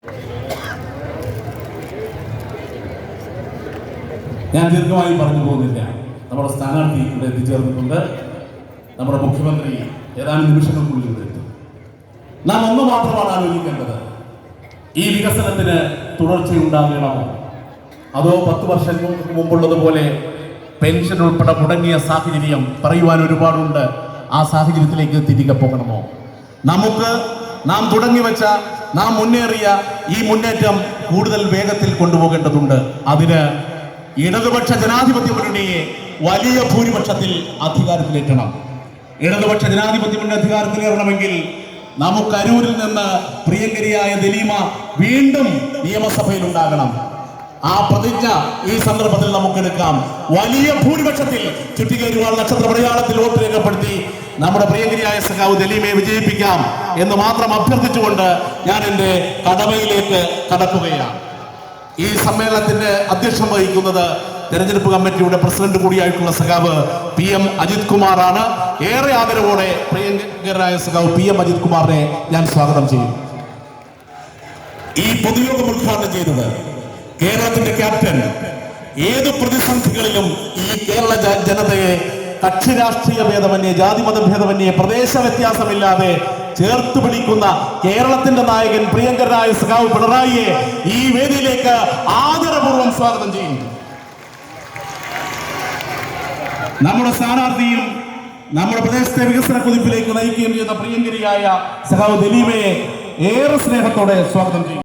ഞാൻ ദീർഘമായി പറഞ്ഞു പോകുന്നില്ല. നമ്മുടെ സ്ഥാനാർത്ഥി ഇവിടെ എത്തിച്ചേർന്നിട്ടുണ്ട്. നമ്മുടെ മുഖ്യമന്ത്രി ഏതാനും നിമിഷങ്ങൾക്കുള്ളിൽ ഇവിടെ എത്തും. നാം ഒന്ന് മാത്രമാണ് ആലോചിക്കേണ്ടത്. ഈ വികസനത്തിന് തുടർച്ചയുണ്ടാകണമോ, അതോ 10 വർഷങ്ങൾക്ക് മുമ്പുള്ളതുപോലെ പെൻഷൻ ഉൾപ്പെടെ മുടങ്ങിയ സാഹചര്യം പറയുവാൻ ഒരുപാടുണ്ട്. ആ സാഹചര്യത്തിലേക്ക് തിരികെ പോകണമോ? നാം തുടങ്ങി വെച്ച, നാം മുന്നേറിയ ഈ മുന്നേറ്റം കൂടുതൽ വേഗത്തിൽ കൊണ്ടുപോകേണ്ടതുണ്ട്. അതിന് ഇടതുപക്ഷ ജനാധിപത്യ മുന്നണിയെ വലിയ ഭൂരിപക്ഷത്തിൽ അധികാരത്തിലേറ്റണം. ഇടതുപക്ഷ ജനാധിപത്യ മുന്നണി അധികാരത്തിലേറണമെങ്കിൽ നമുക്ക് അരൂരിൽ നിന്ന് പ്രിയങ്കരിയായ ദലീമ വീണ്ടും നിയമസഭയിൽ ഉണ്ടാകണം. ആ പ്രതിജ്ഞ ഈ സന്ദർഭത്തിൽ നമുക്കെടുക്കാം. വലിയ ഭൂരിപക്ഷത്തിൽ ചുറ്റികേരുവാൾ നക്ഷത്ര പടയാളത്തിൽ വോട്ട് രേഖപ്പെടുത്തി നമ്മുടെ പ്രിയങ്കരിയായ സഖാവ് ദലീമയെ വിജയിപ്പിക്കാം എന്ന് മാത്രം അഭ്യർത്ഥിച്ചുകൊണ്ട് ഞാൻ എൻ്റെ കടമയിലേക്ക് കടക്കുകയാണ്. ഈ സമ്മേളനത്തിന്റെ അധ്യക്ഷം വഹിക്കുന്നത് തെരഞ്ഞെടുപ്പ് കമ്മിറ്റിയുടെ പ്രസിഡന്റ് കൂടിയായിട്ടുള്ള സഖാവ് PM അജിത് കുമാറാണ്. ഏറെ ആദരവോടെ പ്രിയങ്കരായ സഖാവ് PM അജിത് കുമാറിനെ ഞാൻ സ്വാഗതം ചെയ്യും. ഈ പൊതുയോഗം ഉദ്ഘാടനം ചെയ്തത് കേരളത്തിന്റെ ക്യാപ്റ്റൻ. ഏത് പ്രതിസന്ധികളിലും ഈ കേരള ജനതയെ കക്ഷി രാഷ്ട്രീയ ഭേദമന്യേ, ജാതിമത ഭേദമന്യേ, പ്രദേശ വ്യത്യാസമില്ലാതെ ചേർത്ത് പിടിക്കുന്ന കേരളത്തിന്റെ നായകൻ പ്രിയങ്കരനായ സഖാവ് പിണറായിയെ ഈ വേദിയിലേക്ക് ആദരപൂർവ്വം സ്വാഗതം ചെയ്യുന്നു. നമ്മുടെ സ്ഥാനാർത്ഥിയും നമ്മുടെ പ്രദേശത്തെ വികസന കുതിപ്പിലേക്ക് നയിക്കുകയും ചെയ്യുന്ന പ്രിയങ്കരിയായ സഖാവ് ദലീമയെ ഏറെ സ്നേഹത്തോടെ സ്വാഗതം ചെയ്യും.